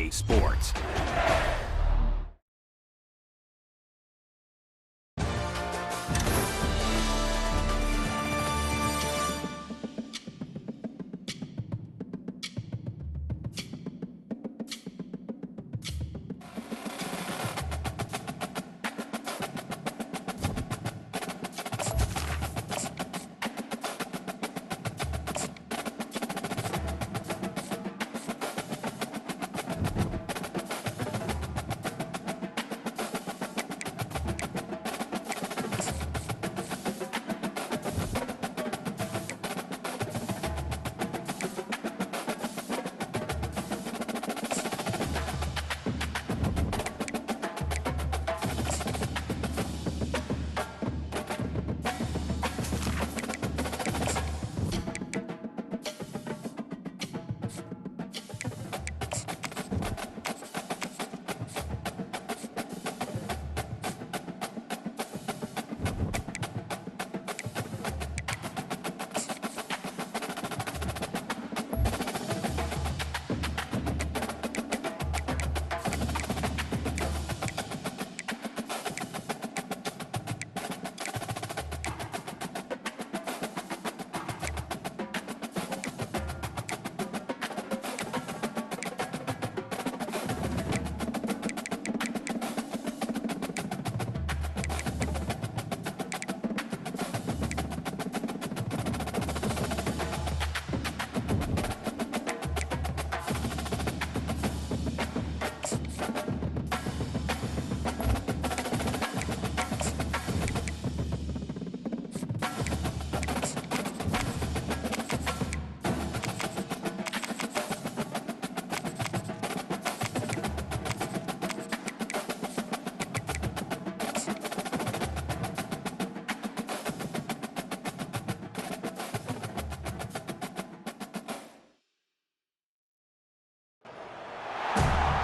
talking sports.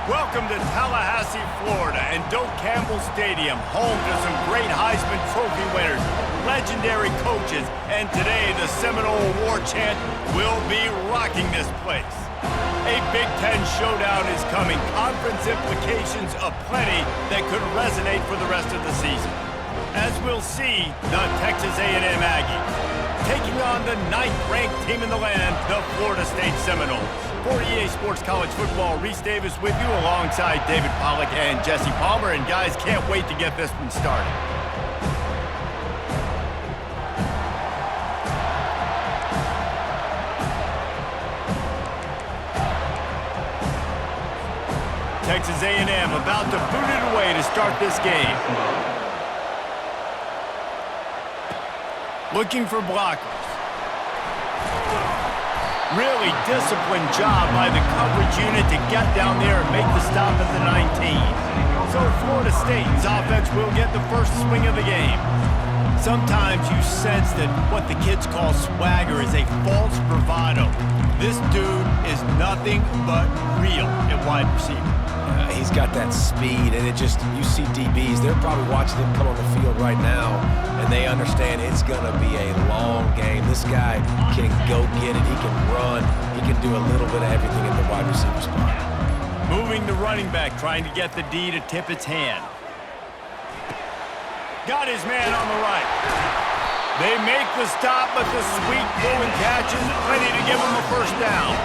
Welcome to Tallahassee, Florida, and Doak Campbell Stadium, home to some great Heisman Trophy winners, legendary coaches, and today the Seminole War Chant will be rocking this place. A Big Ten showdown is coming, conference implications aplenty that could resonate for the rest of the season. As we'll see, the Texas A&M Aggies taking on the 9th-ranked team in the land, the Florida State Seminoles. For EA Sports College Football, Reese Davis with you alongside David Pollack and Jesse Palmer. And guys, can't wait to get this one started. Texas A&M about to boot it away to start this game. Looking for blockers. Really disciplined job by the coverage unit to get down there and make the stop at the 19. So Florida State's offense will get the first swing of the game. Sometimes you sense that what the kids call swagger is a false bravado. This dude is nothing but real at wide receiver. He's got that speed, and you see DBs, they're probably watching him come on the field right now, and they understand it's going to be a long game. This guy can go get it, he can run, he can do a little bit of everything in the wide receiver spot. Moving the running back, trying to get the D to tip its hand. Got his man on the right. They make the stop, but the sweet throw and catch is plenty to give him a first down.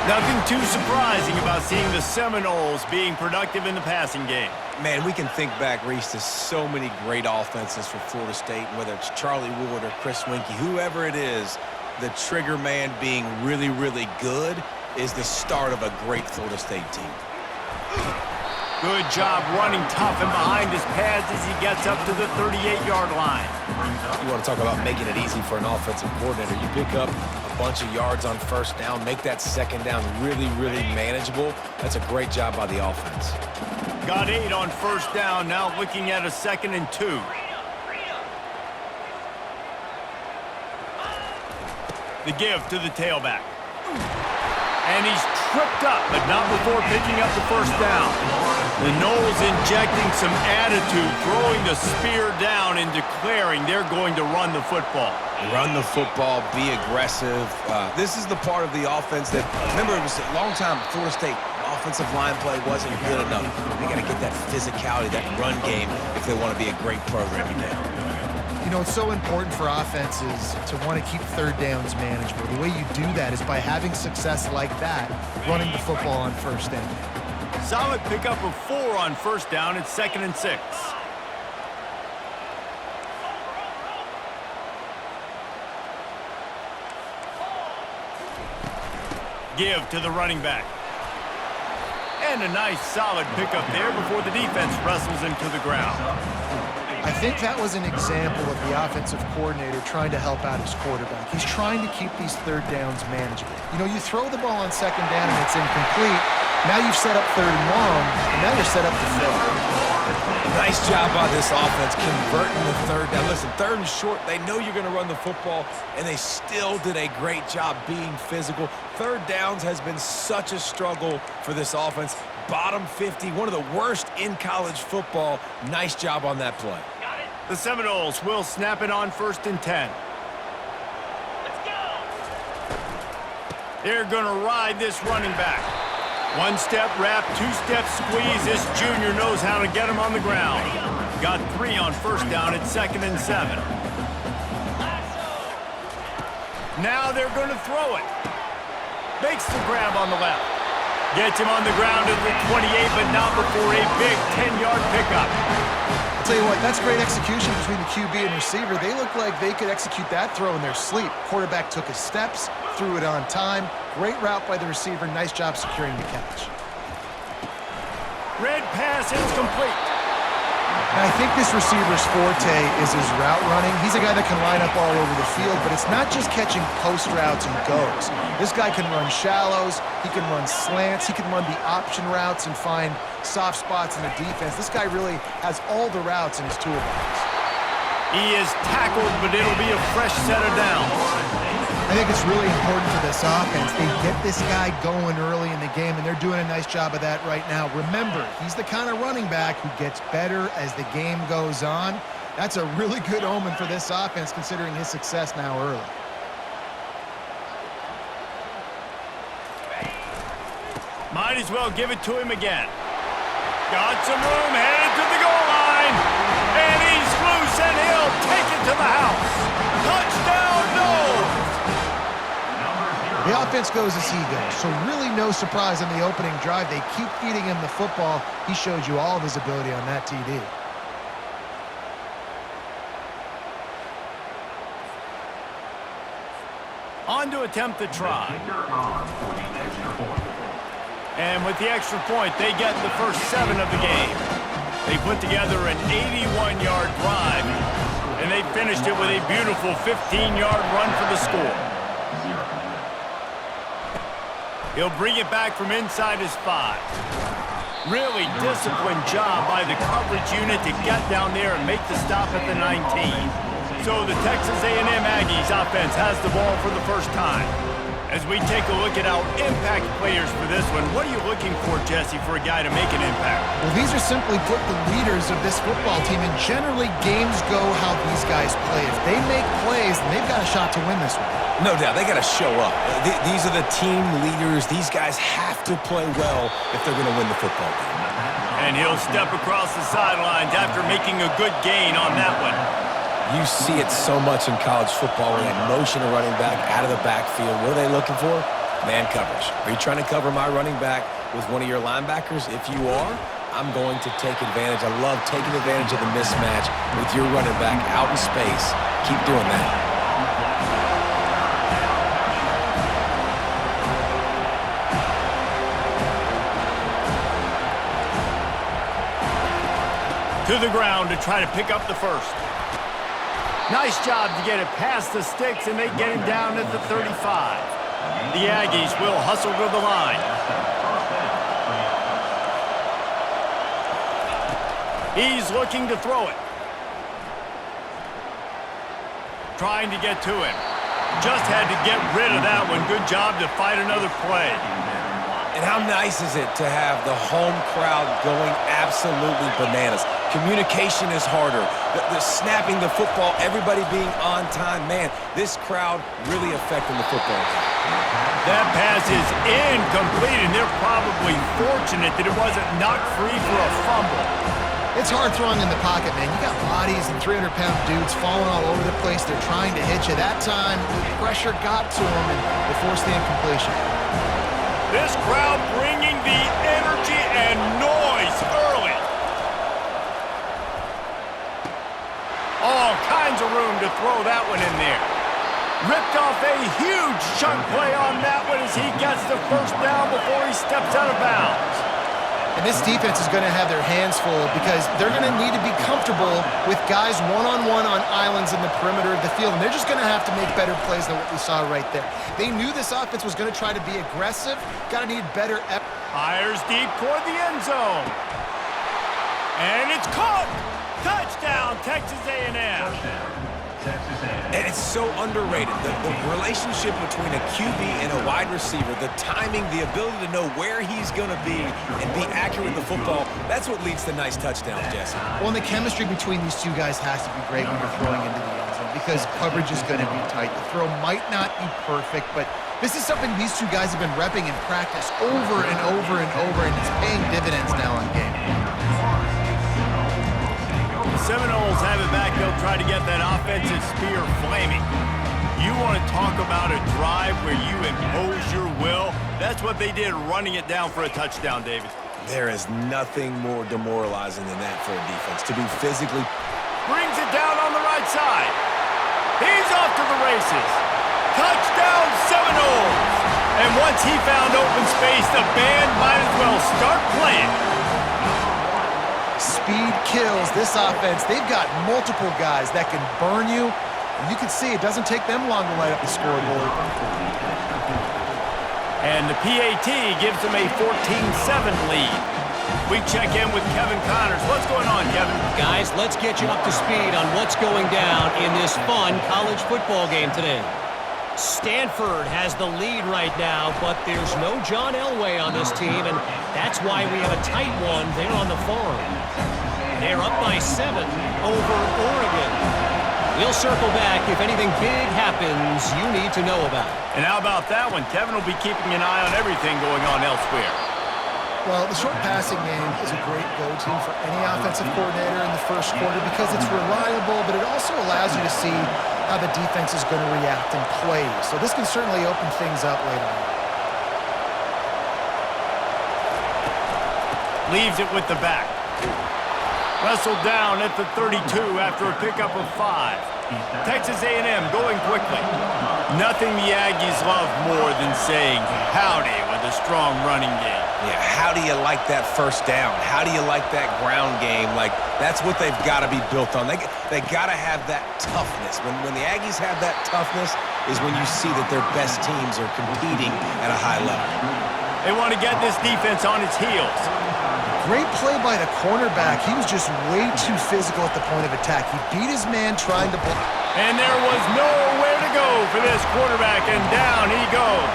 Nothing too surprising about seeing the Seminoles being productive in the passing game. Man, we can think back, Reese, to so many great offenses for Florida State, whether it's Charlie Ward or Chris Winkie, whoever it is, the trigger man being really, really good is the start of a great Florida State team. Good job running tough and behind his pads as he gets up to the 38-yard line. You want to talk about making it easy for an offensive coordinator. You pick up a bunch of yards on first down, make that second down really, really manageable. That's a great job by the offense. Got 8 on first down, now looking at a 2nd and 2. The give to the tailback. And he's tripped up, but not before picking up the first down. The Noles injecting some attitude, throwing the spear down and declaring they're going to run the football. Run the football, be aggressive. This is the part of the offense that, remember, it was a long time Florida State offensive line play wasn't good enough. They got to get that physicality, that run game, if they want to be a great program today. You know, it's so important for offenses to want to keep third downs manageable. The way you do that is by having success like that, running the football on first down. Solid pickup of 4 on first down. It's 2nd and 6. Give to the running back. And a nice solid pickup there before the defense wrestles him to the ground. I think that was an example of the offensive coordinator trying to help out his quarterback. He's trying to keep these third downs manageable. You know, you throw the ball on second down and it's incomplete. Now you've set up third and long, and now you're set up to fail. Nice job by this offense converting the third down. Listen, third and short, they know you're going to run the football, and they still did a great job being physical. Third downs has been such a struggle for this offense. Bottom 50, one of the worst in college football. Nice job on that play. The Seminoles will snap it on 1st and 10. Let's go. They're going to ride this running back. One-step wrap, two-step squeeze. This junior knows how to get him on the ground. Got 3 on first down at 2nd and 7. Now they're going to throw it. Makes the grab on the left. Gets him on the ground at the 28, but not before a big 10-yard pickup. I'll tell you what, that's great execution between the QB and receiver. They look like they could execute that throw in their sleep. Quarterback took his steps, threw it on time. Great route by the receiver. Nice job securing the catch. Red pass is complete. And I think this receiver's forte is his route running. He's a guy that can line up all over the field, but it's not just catching post routes and goes. This guy can run shallows, he can run slants, he can run the option routes and find soft spots in the defense. This guy really has all the routes in his toolbox. He is tackled, but it'll be a fresh set of downs. I think it's really important for this offense. They get this guy going early in the game, and they're doing a nice job of that right now. Remember, he's the kind of running back who gets better as the game goes on. That's a really good omen for this offense, considering his success now early. Might as well give it to him again. Got some room, headed to the goal line. And he's loose, and he'll take it to the house. Touchdown, Noles! The offense goes as he goes, so really no surprise on the opening drive. They keep feeding him the football. He showed you all of his ability on that TD. On to attempt the try. And with the extra point, they get the first 7 of the game. They put together an 81-yard drive, and they finished it with a beautiful 15-yard run for the score. He'll bring it back from inside his 5. Really disciplined job by the coverage unit to get down there and make the stop at the 19. So the Texas A&M Aggies offense has the ball for the first time. As we take a look at our impact players for this one, what are you looking for, Jesse, for a guy to make an impact? Well, these are simply put the leaders of this football team, and generally games go how these guys play. If they make plays, then they've got a shot to win this one. No doubt, they got to show up. These are the team leaders. These guys have to play well if they're going to win the football game. And he'll step across the sidelines after making a good gain on that one. You see it so much in college football when they motion a running back out of the backfield. What are they looking for? Man coverage. Are you trying to cover my running back with one of your linebackers? If you are, I'm going to take advantage. I love taking advantage of the mismatch with your running back out in space. Keep doing that. To the ground to try to pick up the first. Nice job to get it past the sticks, and they get him down at the 35. The Aggies will hustle to the line. He's looking to throw it. Trying to get to him. Just had to get rid of that one. Good job to fight another play. And how nice is it to have the home crowd going absolutely bananas? Communication is harder. The snapping the football, everybody being on time. Man, this crowd really affecting the football game. That pass is incomplete, and they're probably fortunate that it wasn't knocked free for a fumble. It's hard throwing in the pocket, man. You got bodies and 300-pound dudes falling all over the place. They're trying to hit you. That time, the pressure got to them, and they forced the incompletion. This crowd bringing the energy and noise early. All kinds of room to throw that one in there. Ripped off a huge chunk play on that one as he gets the first down before he steps out of bounds. And this defense is going to have their hands full because they're going to need to be comfortable with guys one-on-one on islands in the perimeter of the field, and they're just going to have to make better plays than what we saw right there. They knew this offense was going to try to be aggressive. Got to need better effort. Fires deep toward the end zone. And it's caught. Touchdown, Texas A&M. And it's so underrated. The relationship between a QB and a wide receiver, the timing, the ability to know where he's going to be and be accurate with the football, that's what leads to nice touchdowns, Jesse. Well, and the chemistry between these two guys has to be great when you're throwing into the end zone because coverage is going to be tight. The throw might not be perfect, but this is something these two guys have been repping in practice over and over and over, and it's paying dividends now on game. Seminoles have it back. They'll try to get that offensive spear flaming. You want to talk about a drive where you impose your will? That's what they did, running it down for a touchdown, David. There is nothing more demoralizing than that for a defense, to be physically. Brings it down on the right side. He's off to the races. Touchdown, Seminoles! And once he found open space, the band might as well start playing. Speed kills this offense. They've got multiple guys that can burn you. And you can see it doesn't take them long to light up the scoreboard. And the PAT gives them a 14-7 lead. We check in with Kevin Connors. What's going on, Kevin? Guys, let's get you up to speed on what's going down in this fun college football game today. Stanford has the lead right now, but there's no John Elway on this team, and that's why we have a tight one there on the farm. They're up by 7 over Oregon. We'll circle back if anything big happens you need to know about. And how about that one? Kevin will be keeping an eye on everything going on elsewhere. Well, the short passing game is a great go-to for any offensive coordinator in the first quarter because it's reliable, but it also allows you to see how the defense is going to react in plays. So this can certainly open things up later on. Leaves it with the back. Wrestled down at the 32 after a pickup of 5. Texas A&M going quickly. Nothing the Aggies love more than saying howdy with a strong running game. Yeah, how do you like that first down? How do you like that ground game? Like, that's what they've got to be built on. They got to have that toughness. When the Aggies have that toughness is when you see that their best teams are competing at a high level. They want to get this defense on its heels. Great play by the cornerback. He was just way too physical at the point of attack. He beat his man trying to block. And there was nowhere to go for this quarterback, and down he goes.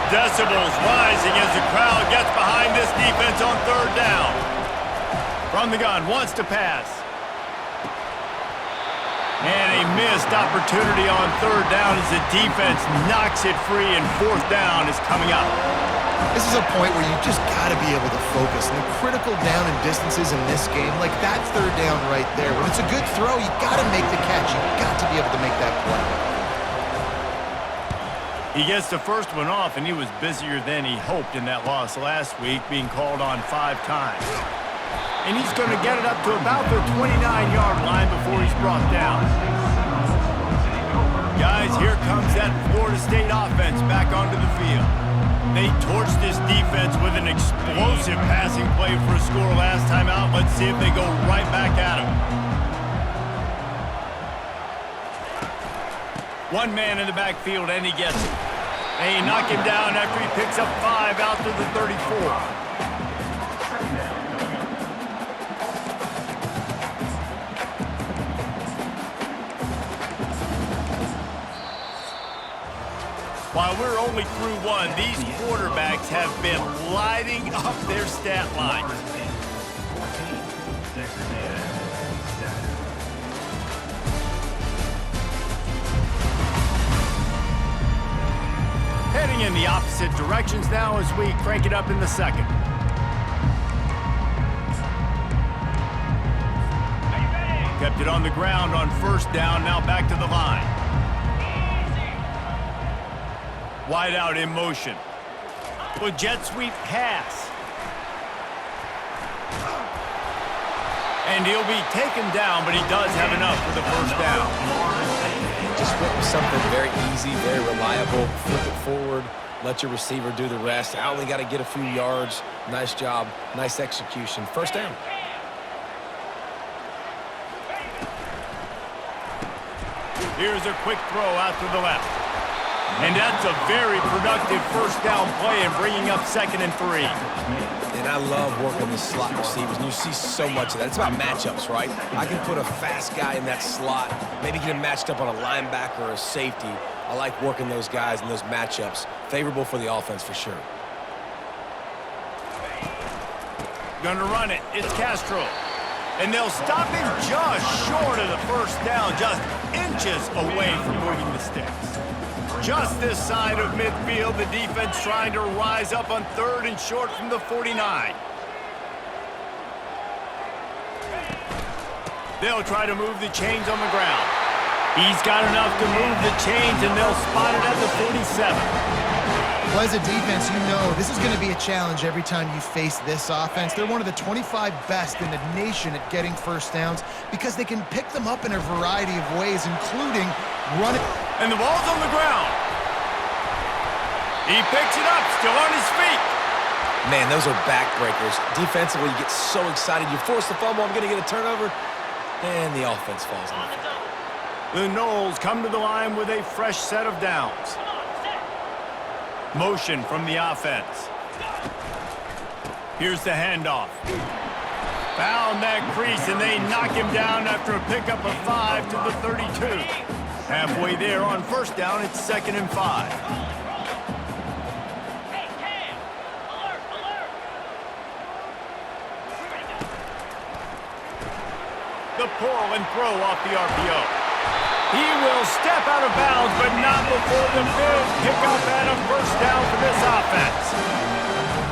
Decibels rising as the crowd gets behind this defense on third down. From the gun, wants to pass. And a missed opportunity on third down as the defense knocks it free, and fourth down is coming up. This is a point where you just got to be able to focus. And the critical down and distances in this game, like that third down right there. When it's a good throw, you got to make the catch. You got to be able to make that play. He gets the first one off, and he was busier than he hoped in that loss last week, being called on 5 times. And he's going to get it up to about the 29-yard line before he's brought down. Guys, here comes that Florida State offense back onto the field. They torched this defense with an explosive passing play for a score last time out. Let's see if they go right back at him. One man in the backfield, and he gets it. They knock him down after he picks up 5 out to the 34. While we're only through one, these quarterbacks have been lighting up their stat lines. Heading in the opposite directions now as we crank it up in the second. Kept it on the ground on first down, now back to the line. Wide out in motion. With jet sweep pass. And he'll be taken down, but he does have enough for the first down. Just went with something very easy, very reliable. Flip it forward, let your receiver do the rest. I only got to get a few yards. Nice job, nice execution. First down. Here's a quick throw out to the left. And that's a very productive first down play and bringing up 2nd and 3. And I love working the slot receivers, and you see so much of that. It's about matchups, right? I can put a fast guy in that slot, maybe get him matched up on a linebacker or a safety. I like working those guys in those matchups. Favorable for the offense for sure. Gonna run it. It's Castro. And they'll stop him just short of the first down, just inches away from moving the sticks. Just this side of midfield, the defense trying to rise up on 3rd and short from the 49. They'll try to move the chains on the ground. He's got enough to move the chains, and they'll spot it at the 47. Well, as a defense, you know this is going to be a challenge every time you face this offense. They're one of the 25 best in the nation at getting first downs because they can pick them up in a variety of ways, including running. And the ball's on the ground. He picks it up, still on his feet. Man, those are backbreakers. Defensively, you get so excited. You force the fumble, I'm going to get a turnover, and the offense falls on it. The Noles come to the line with a fresh set of downs. Motion from the offense. Here's the handoff. Found that crease, and they knock him down after a pickup of 5 to the 32. Halfway there on first down, it's 2nd and 5. The pull and throw off the RPO. He will step out of bounds, but not before the big pickup and a first down for this offense.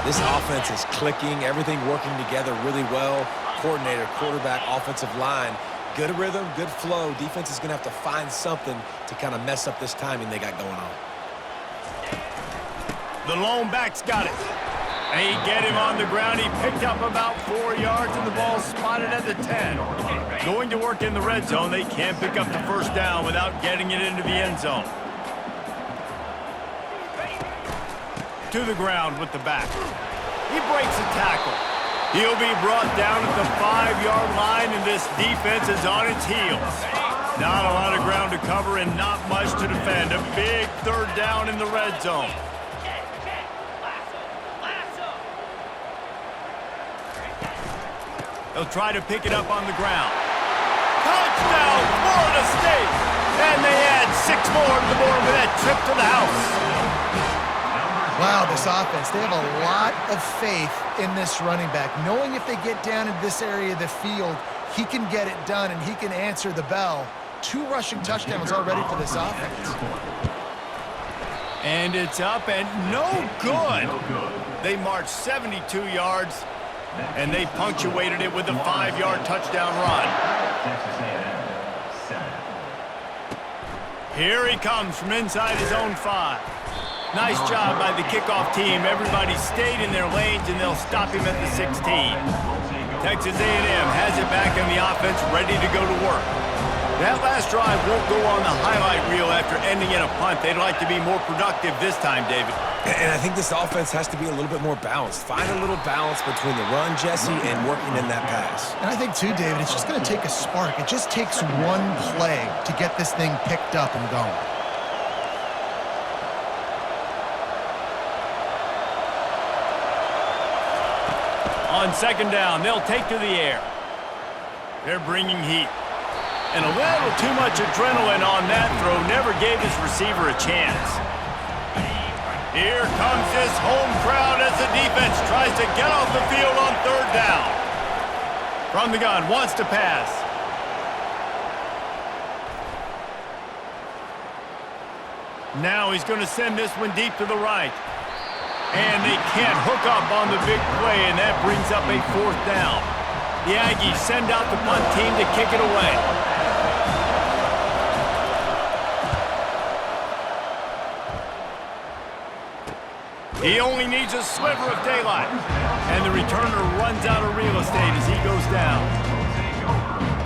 This offense is clicking, everything working together really well. Coordinator, quarterback, offensive line. Good rhythm, good flow. Defense is going to have to find something to kind of mess up this timing they got going on. The lone back's got it. They get him on the ground. He picked up about 4 yards, and the ball spotted at the 10. Going to work in the red zone. They can't pick up the first down without getting it into the end zone. To the ground with the back. He breaks a tackle. He'll be brought down at the 5-yard line, and this defense is on its heels. Not a lot of ground to cover and not much to defend. A big 3rd down in the red zone. They'll try to pick it up on the ground. Touchdown, Florida State! And they add 6 more to the board with that trip to the house. Wow, this offense, they have a lot of faith in this running back, knowing if they get down in this area of the field, he can get it done and he can answer the bell. 2 rushing touchdowns already for this offense. And it's up and no good. They marched 72 yards, and they punctuated it with a 5-yard touchdown run. Here he comes from inside his own 5. Nice job by the kickoff team. Everybody stayed in their lanes, and they'll stop him at the 16. Texas A&M has it back on the offense, ready to go to work. That last drive won't go on the highlight reel after ending in a punt. They'd like to be more productive this time, David. And I think this offense has to be a little bit more balanced. Find a little balance between the run, Jesse, and working in that pass. And I think, too, David, it's just going to take a spark. It just takes one play to get this thing picked up and going. On 2nd down, they'll take to the air. They're bringing heat. And a little too much adrenaline on that throw never gave his receiver a chance. Here comes this home crowd as the defense tries to get off the field on third down. From the gun, wants to pass. Now he's going to send this one deep to the right. And they can't hook up on the big play, and that brings up a fourth down. The Aggies send out the punt team to kick it away. He only needs a sliver of daylight. And the returner runs out of real estate as he goes down.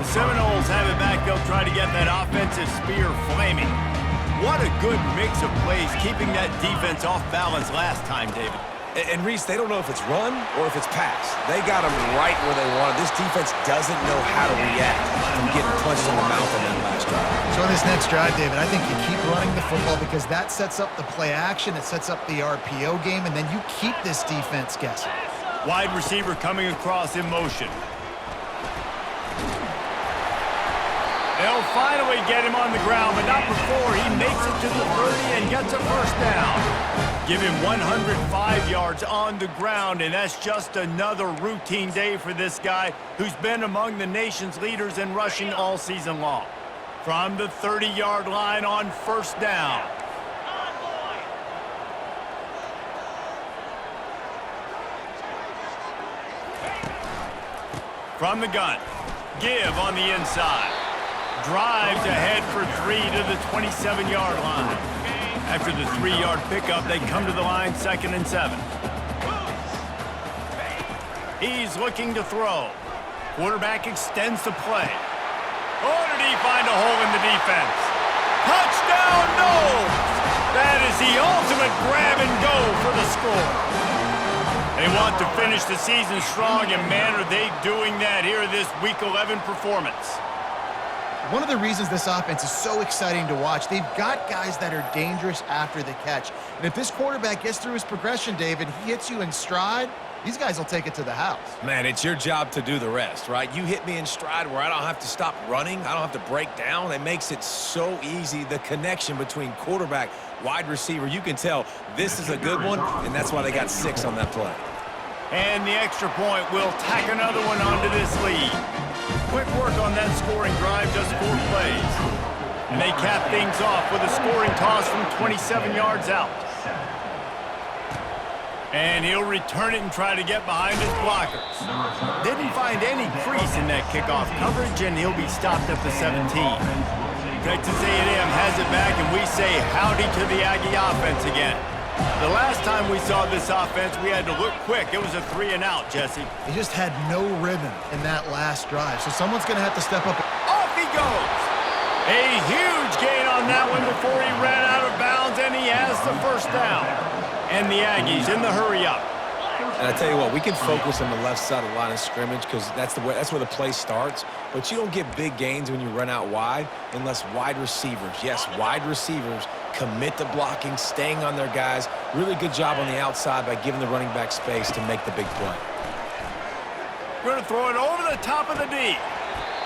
The Seminoles have it back. They'll try to get that offensive spear flaming. What a good mix of plays, keeping that defense off balance last time, David. And Reese, they don't know if it's run or if it's pass. They got them right where they want it. This defense doesn't know how to react from getting punched in the mouth in that last drive. So in this next drive, David, I think you keep running the football because that sets up the play action, it sets up the RPO game, and then you keep this defense guessing. Wide receiver coming across in motion. They'll finally get him on the ground, but not before he makes it to the 30 and gets a first down. Give him 105 yards on the ground, and that's just another routine day for this guy who's been among the nation's leaders in rushing all season long. From the 30-yard line on first down. From the gun, give on the inside. Drives ahead for 3 to the 27-yard line. After the 3-yard pickup, they come to the line 2nd and 7. He's looking to throw. Quarterback extends the play. Oh, did he find a hole in the defense? Touchdown, no! That is the ultimate grab and go for the score. They want to finish the season strong, and man, are they doing that here in this Week 11 performance. One of the reasons this offense is so exciting to watch, they've got guys that are dangerous after the catch. And if this quarterback gets through his progression, David, he hits you in stride, these guys will take it to the house. Man, it's your job to do the rest, right? You hit me in stride where I don't have to stop running. I don't have to break down. It makes it so easy. The connection between quarterback, wide receiver, you can tell this is a good one, and that's why they got 6 on that play. And the extra point will tack another one onto this lead. Quick work on that scoring drive, just 4 plays. And they cap things off with a scoring toss from 27 yards out. And he'll return it and try to get behind his blockers. Didn't find any crease in that kickoff coverage, and he'll be stopped at the 17. Texas A&M has it back, and we say howdy to the Aggie offense again. The last time we saw this offense, we had to look quick. It was a 3-and-out, Jesse. He just had no rhythm in that last drive, so someone's going to have to step up. Off he goes. A huge gain on that one before he ran out of bounds, and he has the first down. And the Aggies in the hurry-up. And I tell you what, we can focus on the left side of the line of scrimmage because that's where the play starts. But you don't get big gains when you run out wide unless wide receivers, yes, wide receivers, commit to blocking, staying on their guys. Really good job on the outside by giving the running back space to make the big play. Going to throw it over the top of the D.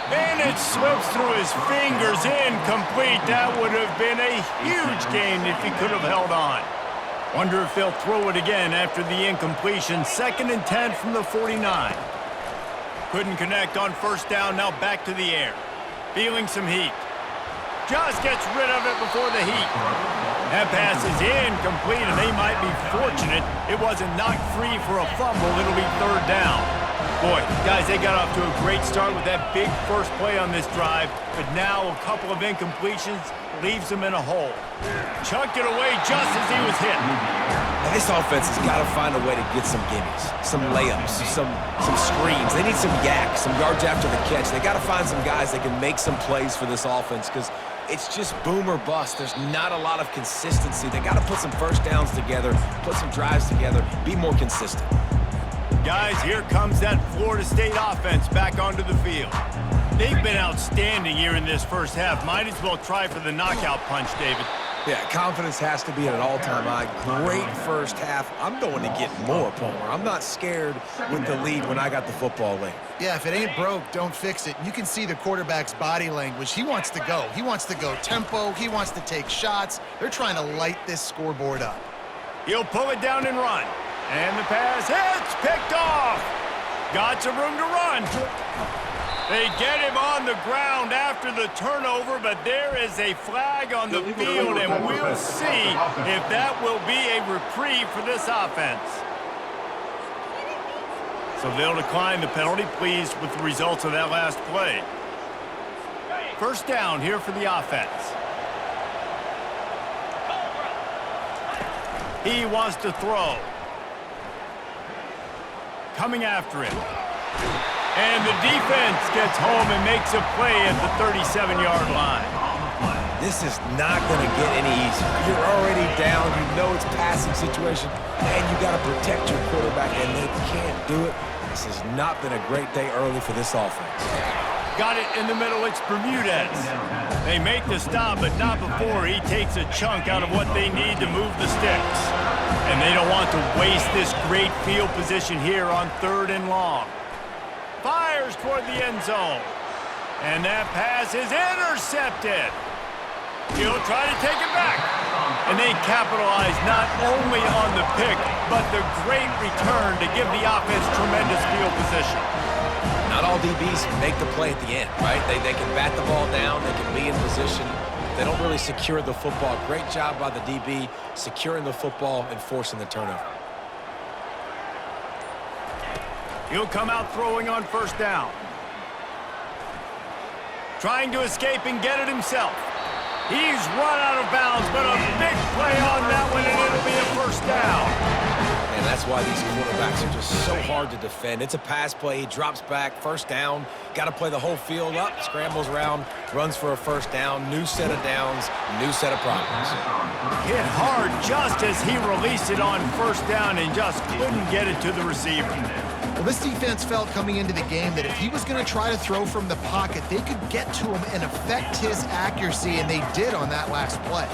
And it slips through his fingers, incomplete. That would have been a huge gain if he could have held on. Wonder if they'll throw it again after the incompletion. 2nd and 10 from the 49. Couldn't connect on first down, now back to the air. Feeling some heat. Just gets rid of it before the heat. That pass is incomplete, and they might be fortunate it wasn't knocked free for a fumble. It'll be 3rd down. Boy, guys, they got off to a great start with that big first play on this drive, but now a couple of incompletions leaves them in a hole. Chucked it away just as he was hit. Now, this offense has got to find a way to get some gimmies, some layups, some screens. They need some yak, some yards after the catch. They got to find some guys that can make some plays for this offense because it's just boom or bust. There's not a lot of consistency. They got to put some first downs together, put some drives together, be more consistent. Guys, here comes that Florida State offense back onto the field. They've been outstanding here in this first half. Might as well try for the knockout punch, David. Yeah, confidence has to be at an all-time high. Great first half. I'm going to get more, Palmer. I'm not scared with the lead when I got the football late. Yeah, if it ain't broke, don't fix it. You can see the quarterback's body language. He wants to go. He wants to go tempo. He wants to take shots. They're trying to light this scoreboard up. He'll pull it down and run. And the pass hits, picked off. Got some room to run. They get him on the ground after the turnover, but there is a flag on the field, and we'll see if that will be a reprieve for this offense. So they'll decline the penalty, pleased with the results of that last play. First down here for the offense. He wants to throw. Coming after him. And the defense gets home and makes a play at the 37-yard line. This is not going to get any easier. You're already down. You know it's passing situation, and you got to protect your quarterback, and they can't do it. This has not been a great day early for this offense. Got it in the middle. It's Bermudez. They make the stop, but not before he takes a chunk out of what they need to move the sticks. And they don't want to waste this great field position here on 3rd and long. Fires toward the end zone. And that pass is intercepted. He'll try to take it back. And they capitalize not only on the pick, but the great return to give the offense tremendous field position. Not all DBs make the play at the end, right? They can bat the ball down. They can be in position. They don't really secure the football. Great job by the DB securing the football and forcing the turnover. He'll come out throwing on first down. Trying to escape and get it himself. He's run out of bounds, but a big play on that one, and it'll be a first down. And that's why these quarterbacks are just so hard to defend. It's a pass play. He drops back, first down. Got to play the whole field up, scrambles around, runs for a first down. New set of downs, new set of problems. Hit hard just as he released it on first down and just couldn't get it to the receiver. Well, this defense felt coming into the game that if he was going to try to throw from the pocket, they could get to him and affect his accuracy, and they did on that last play.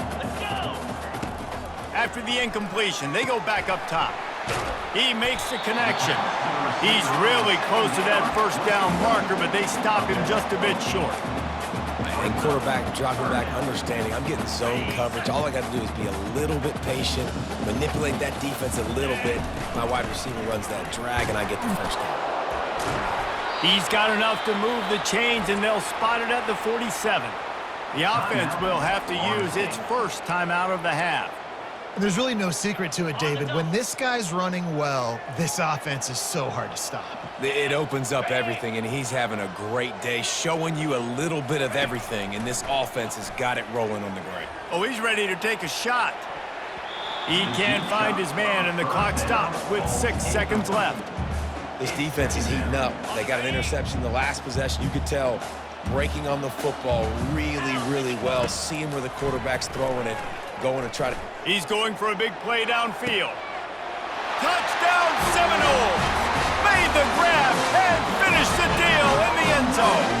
After the incompletion, they go back up top. He makes the connection. He's really close to that first down marker, but they stop him just a bit short. And quarterback dropping back, understanding I'm getting zone coverage. All I got to do is be a little bit patient, manipulate that defense a little bit. My wide receiver runs that drag, and I get the first down. He's got enough to move the chains, and they'll spot it at the 47. The offense will have to use its first timeout of the half. And there's really no secret to it, David. When this guy's running well, this offense is so hard to stop. It opens up everything, and he's having a great day, showing you a little bit of everything, and this offense has got it rolling on the ground. Oh, he's ready to take a shot. He can't find his man, and the clock stops with 6 seconds left. This defense is heating up. They got an interception the last possession. You could tell breaking on the football really, really well, seeing where the quarterback's throwing it, going to try to... He's going for a big play downfield. Touchdown, Seminole! Made the grab and finished the deal in the end zone.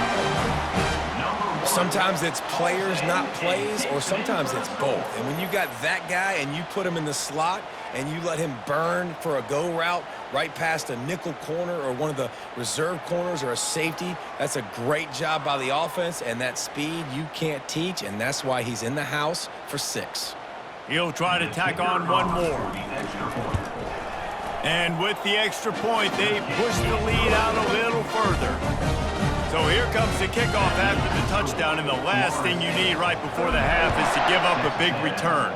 Sometimes it's players, not plays, or sometimes it's both. And when you got that guy and you put him in the slot and you let him burn for a go route right past a nickel corner or one of the reserve corners or a safety, that's a great job by the offense, and that speed you can't teach, and that's why he's in the house for 6. He'll try to tack on one more. And with the extra point, they push the lead out a little further. So here comes the kickoff after the touchdown, and the last thing you need right before the half is to give up a big return.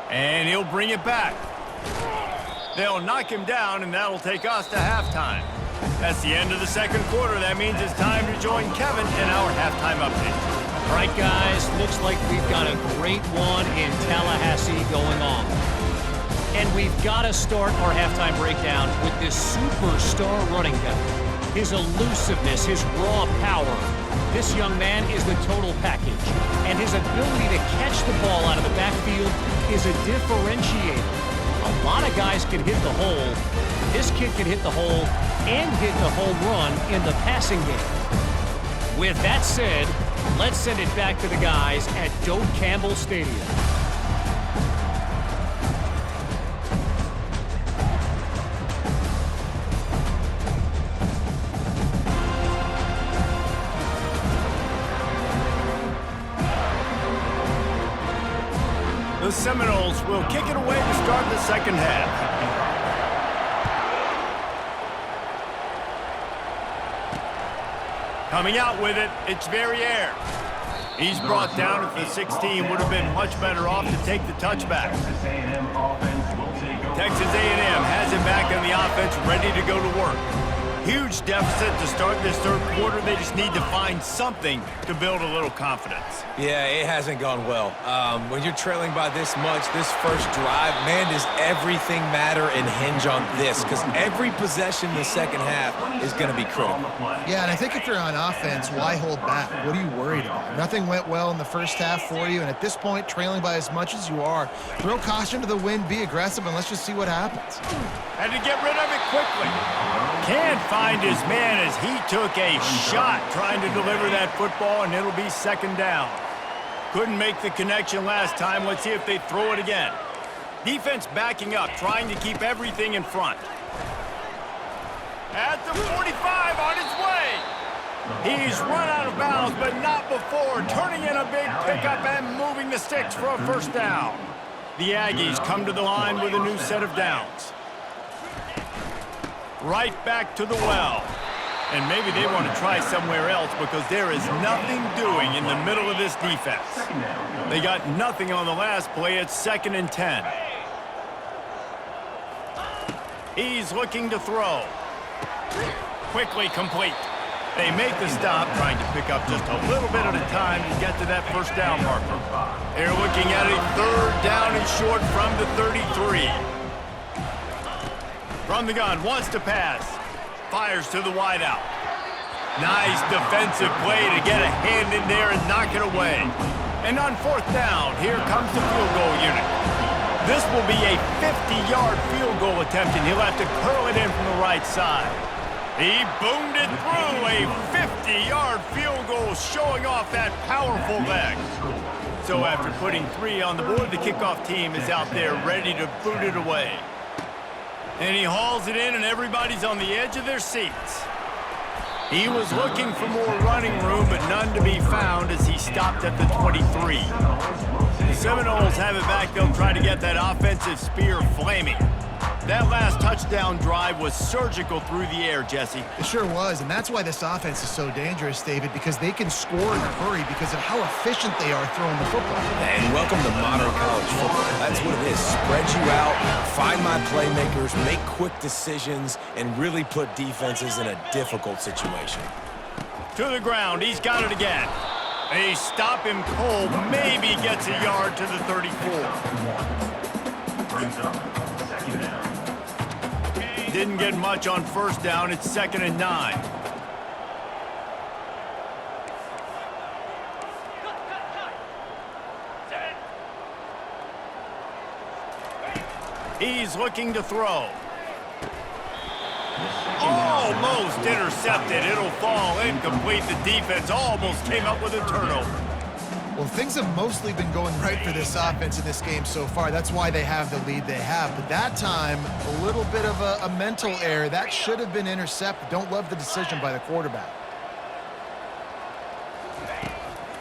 And he'll bring it back. They'll knock him down, and that'll take us to halftime. That's the end of the second quarter. That means it's time to join Kevin in our halftime update. All right, guys, looks like we've got a great one in Tallahassee going on. And we've got to start our halftime breakdown with this superstar running back. His elusiveness, his raw power. This young man is the total package. And his ability to catch the ball out of the backfield is a differentiator. A lot of guys can hit the hole. This kid can hit the hole and hit the home run in the passing game. With that said, Let's send it back to the guys at Doak Campbell Stadium. The Seminoles will kick it away to start the second half. Coming out with it, it's Verrier. He's brought down at the 16, would have been much better off to take the touchback. Texas A&M has it back on the offense, ready to go to work. Huge deficit to start this third quarter. They just need to find something to build a little confidence. Yeah, it hasn't gone well. When you're trailing by this much, this first drive, man, does everything matter and hinge on this? Because every possession in the second half is going to be critical. Yeah, and I think if you're on offense, why hold back? What are you worried about? Nothing went well in the first half for you, and at this point, trailing by as much as you are, throw caution to the wind, be aggressive, and let's just see what happens. Had to get rid of it quickly. Can't find his man as he took a shot trying to deliver that football, and it'll be second down. Couldn't make the connection last time. Let's see if they throw it again. Defense backing up, trying to keep everything in front. At the 45, on his way. He's run out of bounds, but not before. Turning in a big pickup and moving the sticks for a first down. The Aggies come to the line with a new set of downs. Right back to the well. And maybe they want to try somewhere else because there is nothing doing in the middle of this defense. They got nothing on the last play. It's 2nd and 10. He's looking to throw. Quickly complete. They make the stop, trying to pick up just a little bit at a time to get to that first down marker. They're looking at a third down and short from the 33. From the gun, wants to pass. Fires to the wideout. Nice defensive play to get a hand in there and knock it away. And on fourth down, here comes the field goal unit. This will be a 50-yard field goal attempt, and he'll have to curl it in from the right side. He boomed it through. A 50-yard field goal showing off that powerful leg. So after putting 3 on the board, the kickoff team is out there ready to boot it away. And he hauls it in, and everybody's on the edge of their seats. He was looking for more running room, but none to be found as he stopped at the 23. The Seminoles have it back. They'll try to get that offensive spear flaming. That last touchdown drive was surgical through the air, Jesse. It sure was, and that's why this offense is so dangerous, David, because they can score in a hurry because of how efficient they are throwing the football. And welcome to modern college football. That's what it is. Spread you out, find my playmakers, make quick decisions, and really put defenses in a difficult situation. To the ground. He's got it again. They stop him cold. Maybe gets a yard to the 34. Didn't get much on first down. It's 2nd and 9. He's looking to throw. Almost intercepted. It'll fall incomplete. The defense almost came up with a turnover. Well, things have mostly been going right for this offense in this game so far. That's why they have the lead they have. But that time, a little bit of a mental error. That should have been intercepted. Don't love the decision by the quarterback.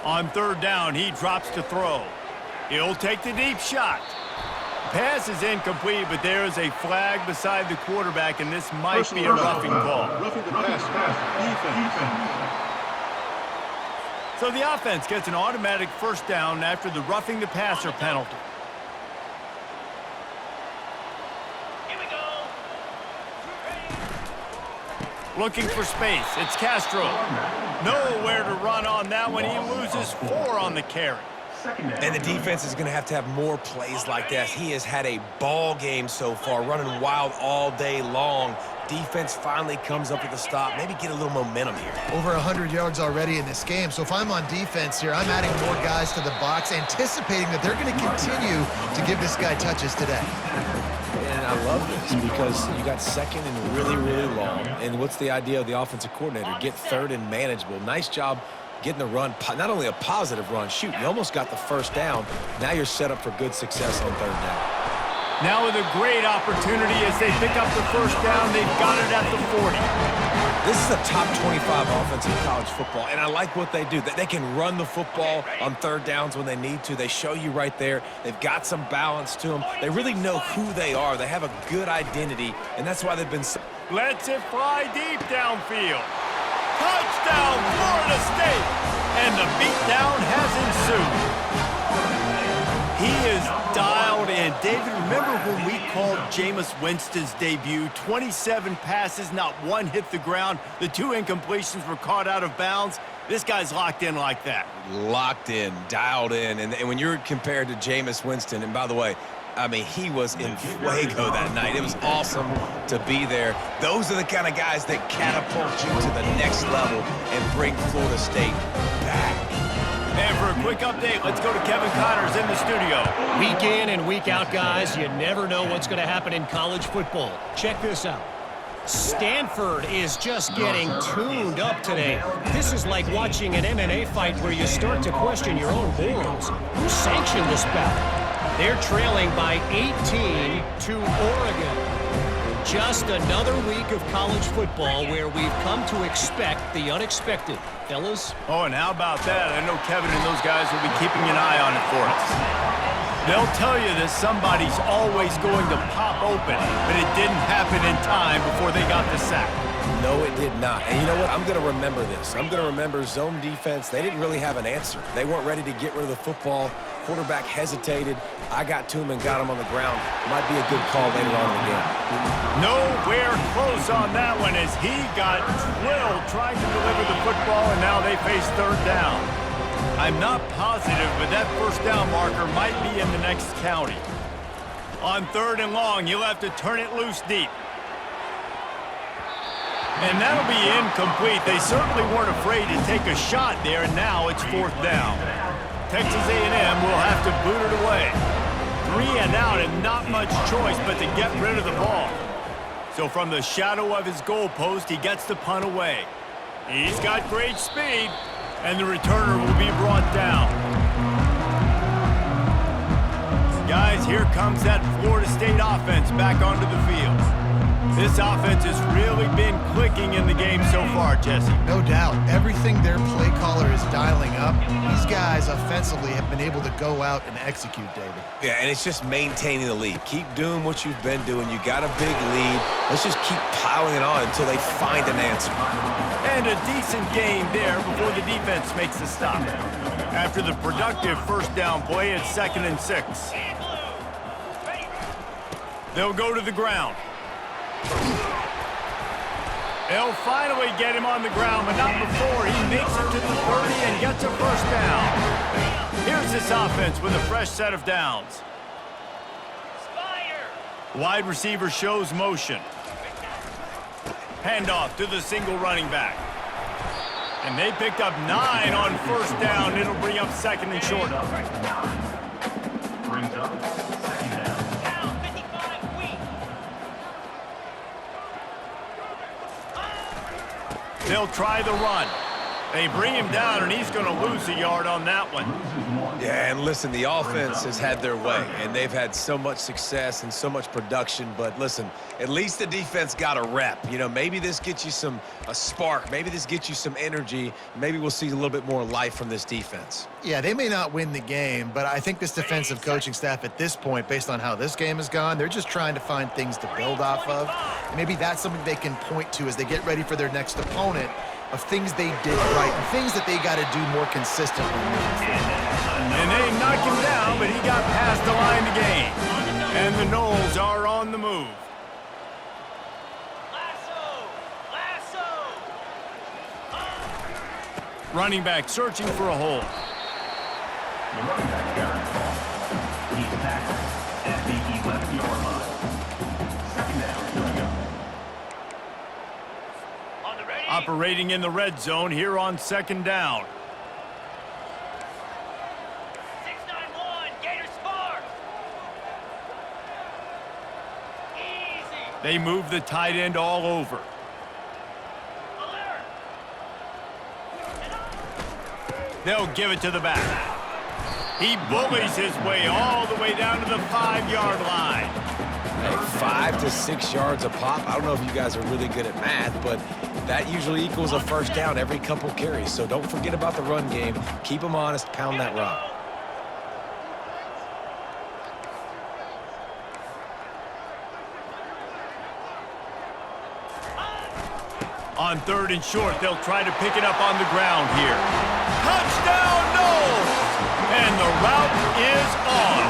On third down, he drops to throw. He'll take the deep shot. Pass is incomplete, but there is a flag beside the quarterback, and this might be a roughing call. Roughing the passer. Defense. So the offense gets an automatic first down after the roughing the passer penalty. Here we go. Looking for space. It's Castro. Nowhere to run on that one. He loses 4 on the carry. And the defense is going to have more plays like that. He has had a ball game so far, running wild all day long. Defense finally comes up with a stop. Maybe get a little momentum here. Over 100 yards already in this game. So if I'm on defense here, I'm adding more guys to the box, anticipating that they're going to continue to give this guy touches today. And I love this because you got 2nd and really, really long. And what's the idea of the offensive coordinator? Get 3rd and manageable. Nice job getting the run, not only a positive run, shoot, you almost got the first down. Now you're set up for good success on third down. Now with a great opportunity as they pick up the first down, they've got it at the 40. This is a top 25 offense in college football, and I like what they do. They can run the football on third downs when they need to. They show you right there. They've got some balance to them. They really know who they are. They have a good identity, and that's why they've been so... Lets it fly deep downfield. Touchdown, Florida State! And the beatdown has ensued. He is dialed in. David, remember when we called Jameis Winston's debut? 27 passes, not one hit the ground. The 2 incompletions were caught out of bounds. This guy's locked in like that. Locked in, dialed in. And when you're compared to Jameis Winston, and by the way, I mean, he was in fuego that night. It was awesome to be there. Those are the kind of guys that catapult you to the next level and bring Florida State back. And for a quick update, let's go to Kevin Connors in the studio. Week in and week out, guys, you never know what's going to happen in college football. Check this out. Stanford is just getting tuned up today. This is like watching an MMA fight where you start to question your own morals. Who sanctioned this bout? They're trailing by 18 to Oregon. Just another week of college football where we've come to expect the unexpected. Fellas? Oh, and how about that? I know Kevin and those guys will be keeping an eye on it for us. They'll tell you that somebody's always going to pop open, but it didn't happen in time before they got the sack. No, it did not. And you know what? I'm going to remember this. I'm going to remember zone defense. They didn't really have an answer. They weren't ready to get rid of the football. Quarterback hesitated. I got to him and got him on the ground. Might be a good call later on in the game. Nowhere close on that one as he got drilled trying to deliver the football, and now they face third down. I'm not positive, but that first down marker might be in the next county. On third and long, you'll have to turn it loose deep. And that'll be incomplete. They certainly weren't afraid to take a shot there, and now it's fourth down. Texas A&M will have to boot it away. 3 and out and not much choice but to get rid of the ball. So from the shadow of his goalpost, he gets the punt away. He's got great speed, and the returner will be brought down. Guys, here comes that Florida State offense back onto the field. This offense has really been clicking in the game so far, Jesse. No doubt. Everything their play caller is dialing up, these guys offensively have been able to go out and execute, David. Yeah, and it's just maintaining the lead. Keep doing what you've been doing. You got a big lead. Let's just keep piling it on until they find an answer. And a decent game there before the defense makes the stop. After the productive first down play, it's 2nd and 6. They'll go to the ground. They'll finally get him on the ground, but not before he makes it to the 30 and gets a first down. Here's this offense with a fresh set of downs. Wide receiver shows motion. Handoff to the single running back. And they picked up 9 on first down. It'll bring up 2nd and short. Brings up 2nd down. They'll try the run. They bring him down, and he's going to lose a yard on that one. Yeah, and listen, the offense has had their way, and they've had so much success and so much production. But listen, at least the defense got a rep. You know, maybe this gets you a spark. Maybe this gets you some energy. Maybe we'll see a little bit more life from this defense. Yeah, they may not win the game, but I think this defensive coaching staff at this point, based on how this game has gone, they're just trying to find things to build off of. And maybe that's something they can point to as they get ready for their next opponent, of things they did right and things that they got to do more consistently moving forward. And they knocked him down, but he got past the line to gain. And the Noles are on the move. Running back searching for a hole. The running back got it. He's tackled at the 11-yard line. 2nd down, here we go. Operating in the red zone here on 2nd down. 691, Gator Sparks. Easy. They move the tight end all over. Alert. They'll give it to the back. He bullies his way all the way down to the 5-yard line. Hey, 5 to 6 yards a pop. I don't know if you guys are really good at math, but that usually equals a first down every couple carries. So don't forget about the run game. Keep them honest. Pound that rock. On 3rd and short, they'll try to pick it up on the ground here. Touchdown, Knowles! And the route is on.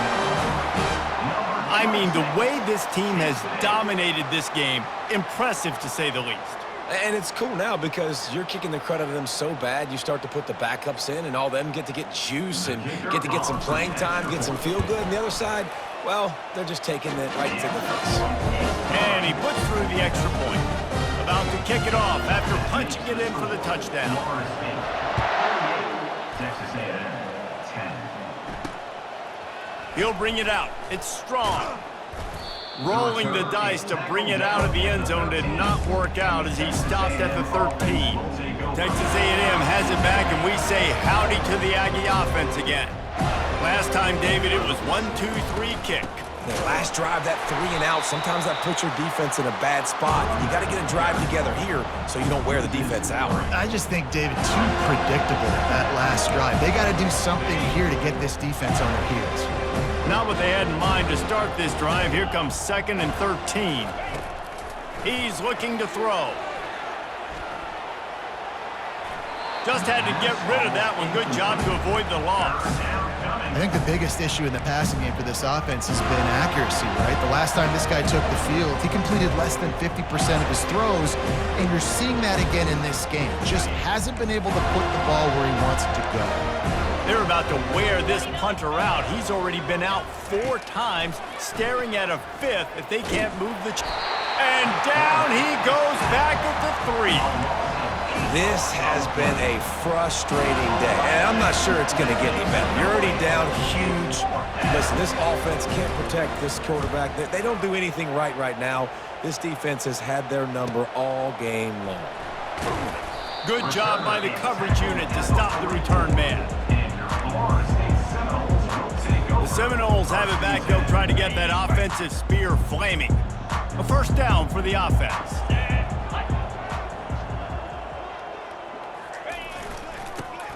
I mean, the way this team has dominated this game, impressive to say the least. And it's cool now because you're kicking the crud out of them so bad, you start to put the backups in, and all them get to get juice and get to get some playing time, get some feel good. And the other side, well, they're just taking it right to the face. And he puts through the extra point. About to kick it off after punching it in for the touchdown. Texas A&M, 10. He'll bring it out. It's strong. Rolling the dice to bring it out of the end zone did not work out as he stopped at the 13. Texas A&M has it back, and we say howdy to the Aggie offense again. Last time, David, it was 1-2-3 kick. The last drive, that 3 and out, sometimes that puts your defense in a bad spot. You got to get a drive together here so you don't wear the defense out. I just think, David, too predictable that last drive. They got to do something here to get this defense on their heels. Not what they had in mind to start this drive. Here comes 2nd and 13. He's looking to throw. Just had to get rid of that one. Good job to avoid the loss. I think the biggest issue in the passing game for this offense has been accuracy, right? The last time this guy took the field, he completed less than 50% of his throws, and you're seeing that again in this game. Just hasn't been able to put the ball where he wants it to go. They're about to wear this punter out. He's already been out 4 times, staring at a 5th if they can't move the... And down he goes back at the 3. This has been a frustrating day, and I'm not sure it's going to get any better. You're already down huge. Listen, this offense can't protect this quarterback. They don't do anything right now. This defense has had their number all game long. Good job by the coverage unit to stop the return man. The Seminoles have it back. They'll try to get that offensive spear flaming. A first down for the offense.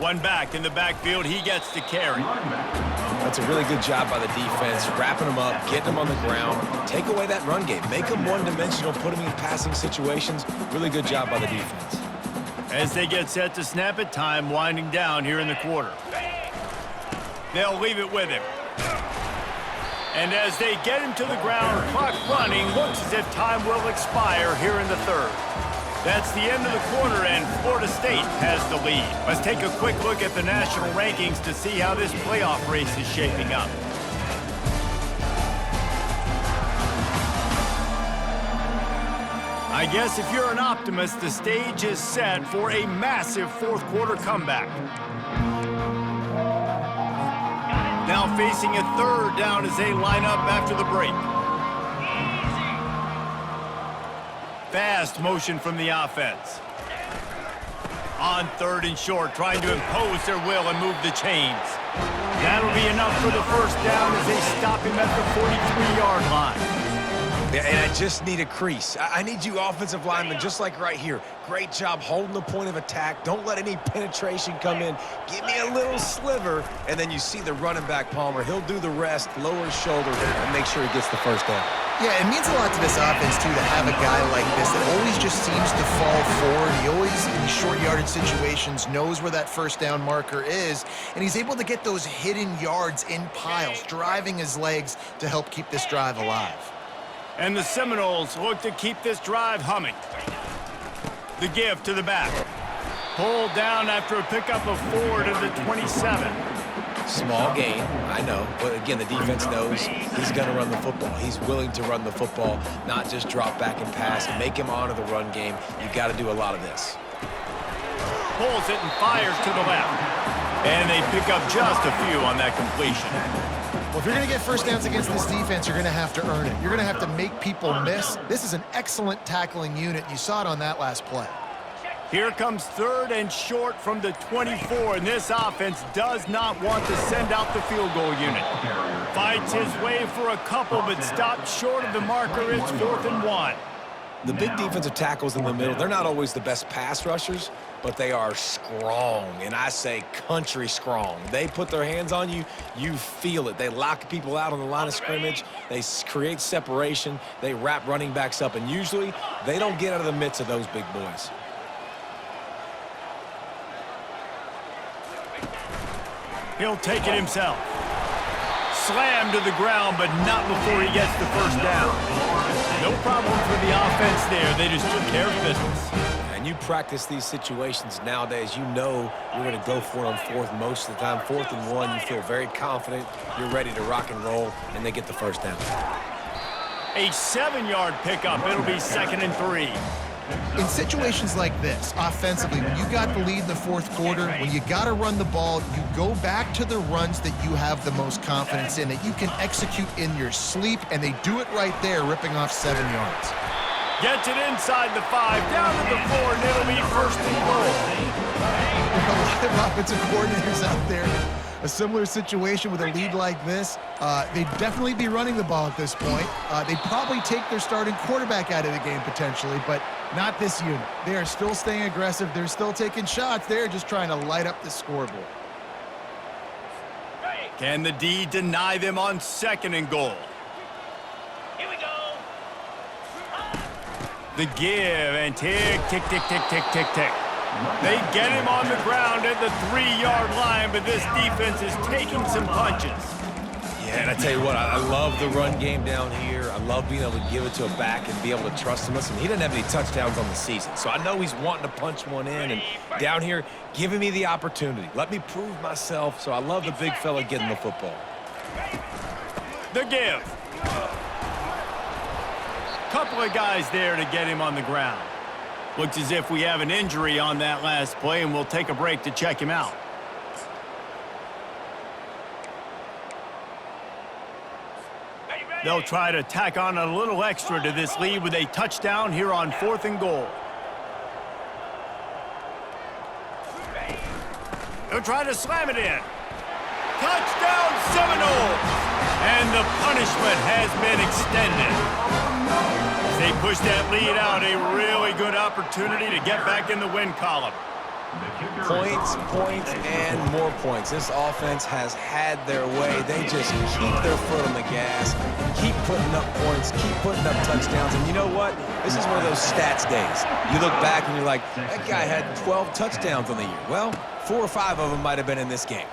One back in the backfield. He gets to carry. That's a really good job by the defense, wrapping them up, getting them on the ground. Take away that run game. Make them one-dimensional, put them in passing situations. Really good job by the defense. As they get set to snap it, time winding down here in the quarter. They'll leave it with him. And as they get him to the ground, clock running, looks as if time will expire here in the 3rd. That's the end of the quarter, and Florida State has the lead. Let's take a quick look at the national rankings to see how this playoff race is shaping up. I guess if you're an optimist, the stage is set for a massive 4th quarter comeback. Now facing a 3rd down as they line up after the break. Fast motion from the offense. On 3rd and short, trying to impose their will and move the chains. That'll be enough for the first down as they stop him at the 43-yard line. Yeah, and I just need a crease. I need you offensive linemen, just like right here. Great job holding the point of attack. Don't let any penetration come in. Give me a little sliver, and then you see the running back, Palmer. He'll do the rest, lower his shoulder, and make sure he gets the first down. Yeah, it means a lot to this offense, too, to have a guy like this that always just seems to fall forward. He always, in these short yardage situations, knows where that first down marker is, and he's able to get those hidden yards in piles, driving his legs to help keep this drive alive. And the Seminoles look to keep this drive humming. The give to the back. Pulled down after a pickup of 4 to the 27. Small gain, I know. But again, the defense knows he's going to run the football. He's willing to run the football, not just drop back and pass. Make him honor the run game. You got to do a lot of this. Pulls it and fires to the left. And they pick up just a few on that completion. Well, if you're going to get first downs against this defense, you're going to have to earn it. You're going to have to make people miss. This is an excellent tackling unit. You saw it on that last play. Here comes 3rd and short from the 24, and this offense does not want to send out the field goal unit. Fights his way for a couple, but stops short of the marker. It's 4th and 1. The big defensive tackles in the middle, they're not always the best pass rushers, but they are strong, and I say country strong. They put their hands on you, you feel it. They lock people out on the line of scrimmage. They create separation. They wrap running backs up, and usually they don't get out of the midst of those big boys. He'll take it himself. Slammed to the ground, but not before he gets the first down. No problem for the offense there. They just took care of business. And you practice these situations nowadays, you know you're going to go for it on 4th most of the time. 4th and 1, you feel very confident. You're ready to rock and roll, and they get the first down. A 7-yard pickup. It'll be 2nd and 3. In situations like this, offensively, when you got the lead in the 4th quarter, when you got to run the ball, you go back to the runs that you have the most confidence in, that you can execute in your sleep, and they do it right there, ripping off 7 yards. Gets it inside the 5, down to the 4, and it'll be 1st and goal. There are a lot of offensive coordinators out there. A similar situation with a lead like this, they'd definitely be running the ball at this point. They'd probably take their starting quarterback out of the game potentially, but not this unit. They are still staying aggressive. They're still taking shots. They're just trying to light up the scoreboard. Can the D deny them on 2nd and goal? Here we go. The give, and tick, tick, tick, tick, tick, tick, tick. They get him on the ground at the 3-yard line, but this defense is taking some punches. Yeah, and I tell you what, I love the run game down here. I love being able to give it to a back and be able to trust him. Listen, he doesn't have any touchdowns on the season, so I know he's wanting to punch one in. And down here, giving me the opportunity. Let me prove myself, so I love the big fella getting the football. The give. Couple of guys there to get him on the ground. Looks as if we have an injury on that last play, and we'll take a break to check him out. They'll try to tack on a little extra to this lead with a touchdown here on 4th and goal. They'll try to slam it in. Touchdown, Seminole! And the punishment has been extended. As they push that lead out, a really good opportunity to get back in the win column. Points, points, and more points. This offense has had their way. They just keep their foot on the gas, keep putting up points, keep putting up touchdowns. And you know what? This is one of those stats days. You look back and you're like, that guy had 12 touchdowns on the year. Well, 4 or 5 of them might have been in this game.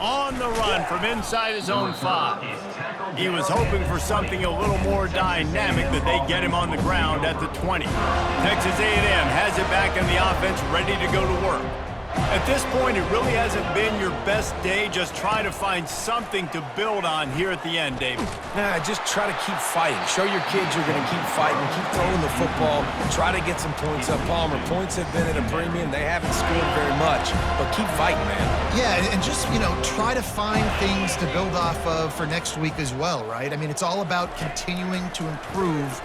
On the run from inside his own 5. He was hoping for something a little more dynamic, that they get him on the ground at the 20. Texas A&M has it back in the offense, ready to go to work. At this point, it really hasn't been your best day. Just try to find something to build on here at the end, David. Nah, just try to keep fighting. Show your kids you're going to keep fighting. Keep throwing the football. Try to get some points up. Palmer, points have been at a premium. They haven't scored very much, but keep fighting, man. Yeah, and just, try to find things to build off of for next week as well, right? I mean, it's all about continuing to improve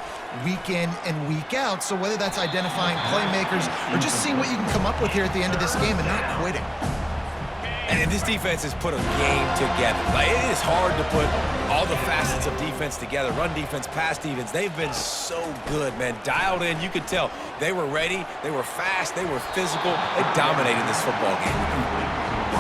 week in and week out. So whether that's identifying playmakers or just seeing what you can come up with here at the end of this game and not quitting. And this defense has put a game together. Like, it is hard to put all the facets of defense together. Run defense, pass defense. They've been so good, man. Dialed in. You could tell they were ready. They were fast. They were physical. They dominated this football game.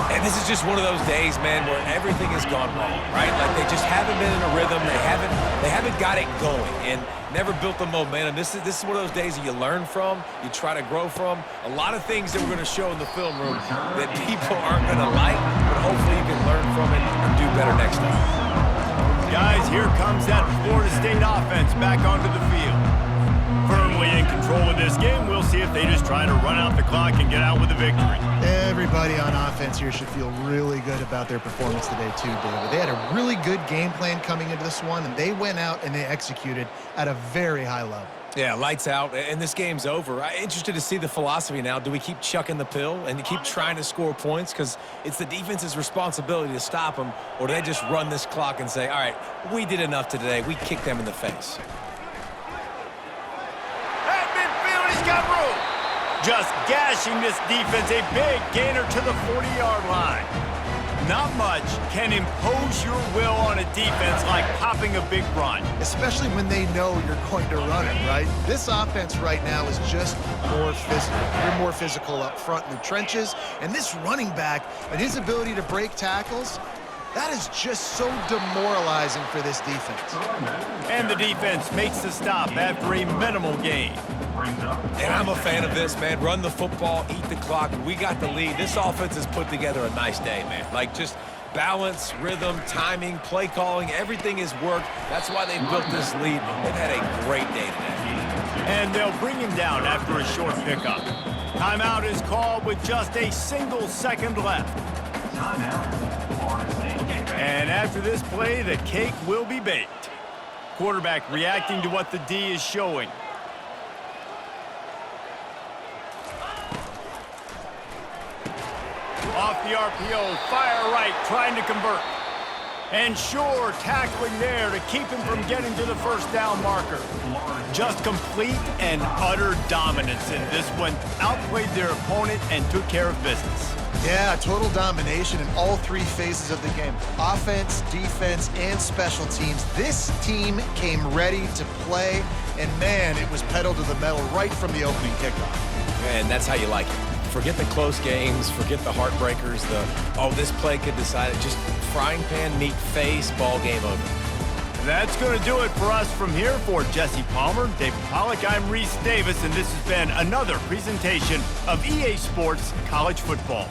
And this is just one of those days, man, where everything has gone wrong, right? Like, they just haven't been in a rhythm. They haven't got it going and never built the momentum. This is one of those days that you learn from, you try to grow from. A lot of things that we're going to show in the film room that people aren't going to like, but hopefully you can learn from it and do better next time. Guys, here comes that Florida State offense back onto the field. Firmly in control of this game. We'll see if they just try to run out the clock and get out with a victory. Everybody on offense here should feel really good about their performance today too, David. They had a really good game plan coming into this one, and they went out and they executed at a very high level. Yeah, lights out, and this game's over. I'm interested to see the philosophy now. Do we keep chucking the pill and keep trying to score points? Because it's the defense's responsibility to stop them, or do they just run this clock and say, all right, we did enough today. We kicked them in the face. At midfield, he's got room. Just gashing this defense, a big gainer to the 40-yard line. Not much can impose your will on a defense like popping a big run. Especially when they know you're going to run it, right? This offense right now is just more physical. They're more physical up front in the trenches. And this running back and his ability to break tackles, that is just so demoralizing for this defense. And the defense makes the stop after a minimal gain. And I'm a fan of this, man. Run the football, eat the clock. We got the lead. This offense has put together a nice day, man. Like, just balance, rhythm, timing, play calling, everything has worked. That's why they built this lead. They've had a great day today. And they'll bring him down after a short pickup. Timeout is called with just a single second left. And after this play, the cake will be baked. Quarterback reacting to what the D is showing. Off the RPO, fire right, trying to convert. And sure, tackling there to keep him from getting to the first down marker. Just complete and utter dominance in this one. Outplayed their opponent and took care of business. Yeah, total domination in all three phases of the game. Offense, defense, and special teams. This team came ready to play, and man, it was pedal to the metal right from the opening kickoff. And that's how you like it. Forget the close games, forget the heartbreakers, oh, this play could decide it. Just frying pan, meat face, ball game over. That's going to do it for us from here. For Jesse Palmer, David Pollack, I'm Reese Davis, and this has been another presentation of EA Sports College Football.